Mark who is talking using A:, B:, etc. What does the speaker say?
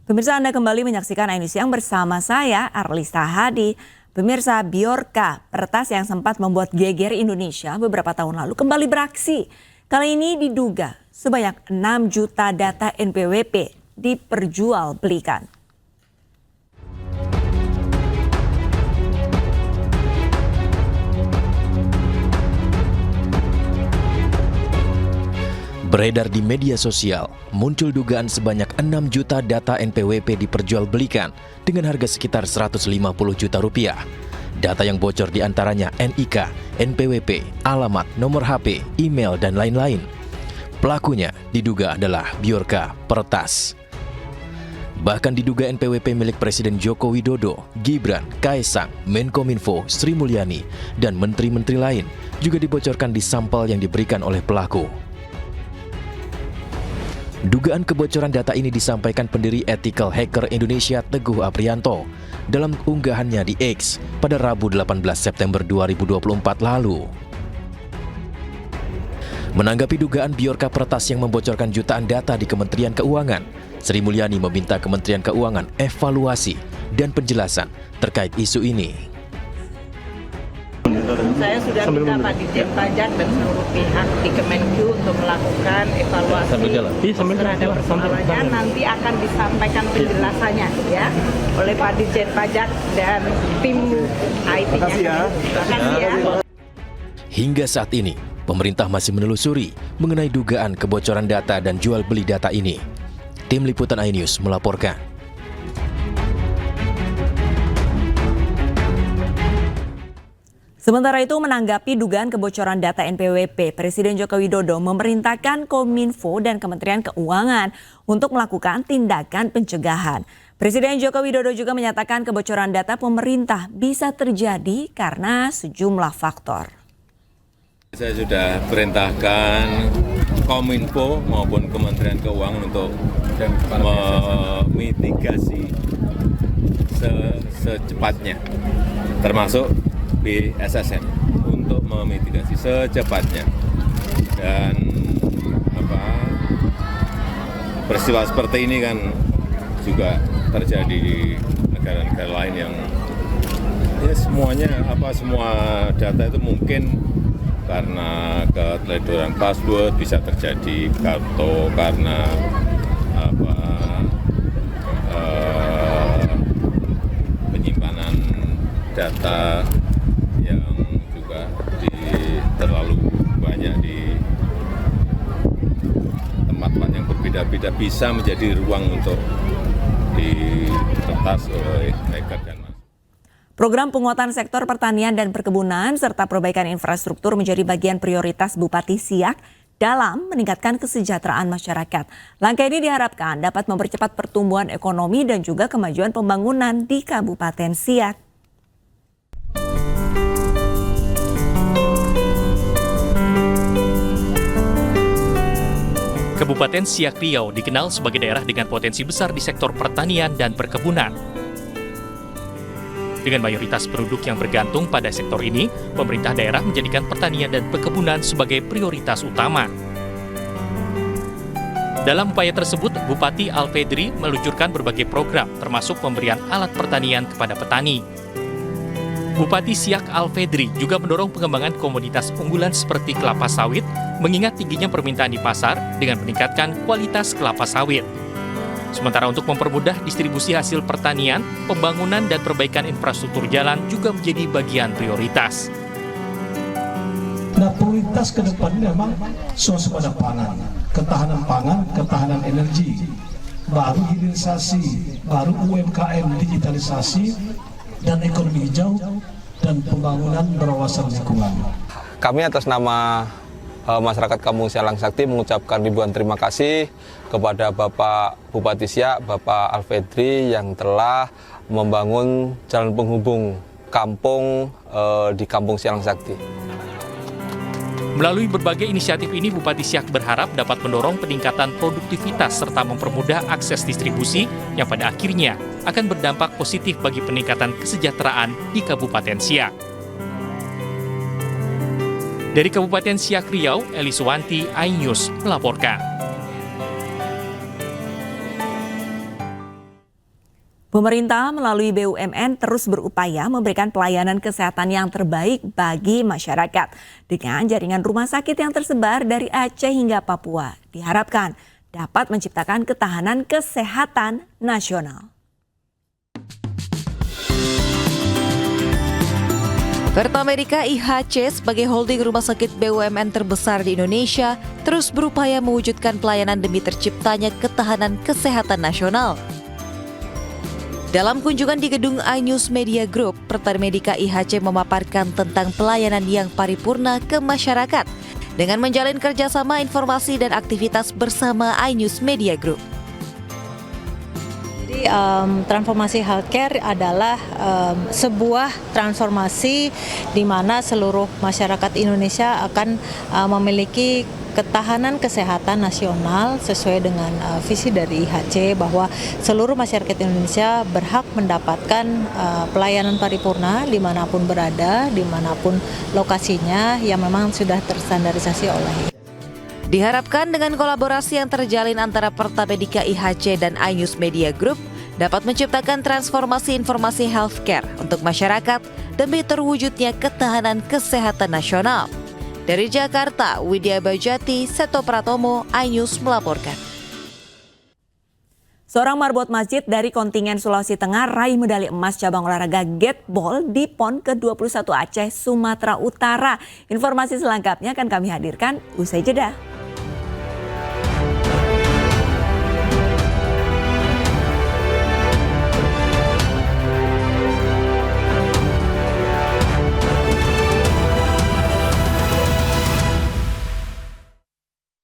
A: Pemirsa, Anda kembali menyaksikan iNews Siang bersama saya, Arlista Hadi. Pemirsa, Bjorka, peretas yang sempat membuat geger Indonesia beberapa tahun lalu kembali beraksi. Kali ini diduga sebanyak 6 juta data NPWP diperjualbelikan.
B: Beredar di media sosial, muncul dugaan sebanyak 6 juta data NPWP diperjualbelikan dengan harga sekitar 150 juta rupiah. Data yang bocor diantaranya NIK, NPWP, alamat, nomor HP, email, dan lain-lain. Pelakunya diduga adalah Bjorka, peretas. Bahkan diduga NPWP milik Presiden Joko Widodo, Gibran, Kaesang, Menkominfo, Sri Mulyani, dan menteri-menteri lain juga dibocorkan di sampel yang diberikan oleh pelaku. Dugaan kebocoran data ini disampaikan pendiri Ethical Hacker Indonesia Teguh Aprianto dalam unggahannya di X pada Rabu 18 September 2024 lalu. Menanggapi dugaan Bjorka peretas yang membocorkan jutaan data di Kementerian Keuangan, Sri Mulyani meminta Kementerian Keuangan evaluasi dan penjelasan terkait isu ini.
C: Saya sudah minta Pak Dirjen Pajak dan seluruh pihak di Kemenku untuk melakukan evaluasi terhadap persoalannya. Nanti akan disampaikan penjelasannya ya oleh Pak Dirjen Pajak dan tim IT-nya. Terima kasih ya.
B: Hingga saat ini, pemerintah masih menelusuri mengenai dugaan kebocoran data dan jual beli data ini. Tim Liputan iNews melaporkan.
A: Sementara itu, menanggapi dugaan kebocoran data NPWP, Presiden Joko Widodo memerintahkan Kominfo dan Kementerian Keuangan untuk melakukan tindakan pencegahan. Presiden Joko Widodo juga menyatakan kebocoran data pemerintah bisa terjadi karena sejumlah faktor.
D: Saya sudah perintahkan Kominfo maupun Kementerian Keuangan untuk memitigasi secepatnya, termasuk BSSN untuk memitigasi secepatnya. Dan peristiwa seperti ini kan juga terjadi di negara-negara lain yang ya semuanya semua data itu mungkin karena keteledoran password bisa terjadi, atau karena penyimpanan data yang juga terlalu banyak di tempat-tempat yang berbeda-beda bisa menjadi ruang untuk diretas oleh hacker dan
A: Program penguatan sektor pertanian dan perkebunan serta perbaikan infrastruktur menjadi bagian prioritas Bupati Siak dalam meningkatkan kesejahteraan masyarakat. Langkah ini diharapkan dapat mempercepat pertumbuhan ekonomi dan juga kemajuan pembangunan di Kabupaten Siak.
E: Kabupaten Siak Riau dikenal sebagai daerah dengan potensi besar di sektor pertanian dan perkebunan. Dengan mayoritas penduduk yang bergantung pada sektor ini, pemerintah daerah menjadikan pertanian dan perkebunan sebagai prioritas utama. Dalam upaya tersebut, Bupati Alfedri meluncurkan berbagai program, termasuk pemberian alat pertanian kepada petani. Bupati Siak Alfedri juga mendorong pengembangan komoditas unggulan seperti kelapa sawit, mengingat tingginya permintaan di pasar dengan meningkatkan kualitas kelapa sawit. Sementara untuk mempermudah distribusi hasil pertanian, pembangunan dan perbaikan infrastruktur jalan juga menjadi bagian prioritas.
F: Nah, prioritas ke depan memang swasembada pangan, ketahanan energi, baru hilirisasi, baru UMKM digitalisasi, dan ekonomi hijau, dan pembangunan berwawasan lingkungan.
G: Kami atas nama masyarakat Kampung Sialang Sakti mengucapkan ribuan terima kasih kepada Bapak Bupati Siak, Bapak Alfedri yang telah membangun jalan penghubung kampung di Kampung Sialang Sakti.
E: Melalui berbagai inisiatif ini, Bupati Siak berharap dapat mendorong peningkatan produktivitas serta mempermudah akses distribusi yang pada akhirnya akan berdampak positif bagi peningkatan kesejahteraan di Kabupaten Siak. Dari Kabupaten Siak Riau, Eliswanti, iNews melaporkan.
A: Pemerintah melalui BUMN terus berupaya memberikan pelayanan kesehatan yang terbaik bagi masyarakat. Dengan jaringan rumah sakit yang tersebar dari Aceh hingga Papua, diharapkan dapat menciptakan ketahanan kesehatan nasional.
H: Pertamedika IHC sebagai holding rumah sakit BUMN terbesar di Indonesia terus berupaya mewujudkan pelayanan demi terciptanya ketahanan kesehatan nasional. Dalam kunjungan di gedung iNews Media Group, Pertamedika IHC memaparkan tentang pelayanan yang paripurna ke masyarakat dengan menjalin kerjasama informasi dan aktivitas bersama iNews Media Group.
I: Jadi transformasi healthcare adalah sebuah transformasi di mana seluruh masyarakat Indonesia akan memiliki ketahanan kesehatan nasional sesuai dengan visi dari IHC bahwa seluruh masyarakat Indonesia berhak mendapatkan pelayanan paripurna dimanapun berada, dimanapun lokasinya yang memang sudah terstandarisasi oleh.
H: Diharapkan dengan kolaborasi yang terjalin antara Pertamedika IHC dan iNews Media Group dapat menciptakan transformasi informasi healthcare untuk masyarakat demi terwujudnya ketahanan kesehatan nasional. Dari Jakarta, Widya Bajati, Seto Pratomo, iNews melaporkan.
A: Seorang marbot masjid dari kontingen Sulawesi Tengah raih medali emas cabang olahraga Gatball di PON ke-21 Aceh, Sumatera Utara. Informasi selengkapnya akan kami hadirkan usai jeda.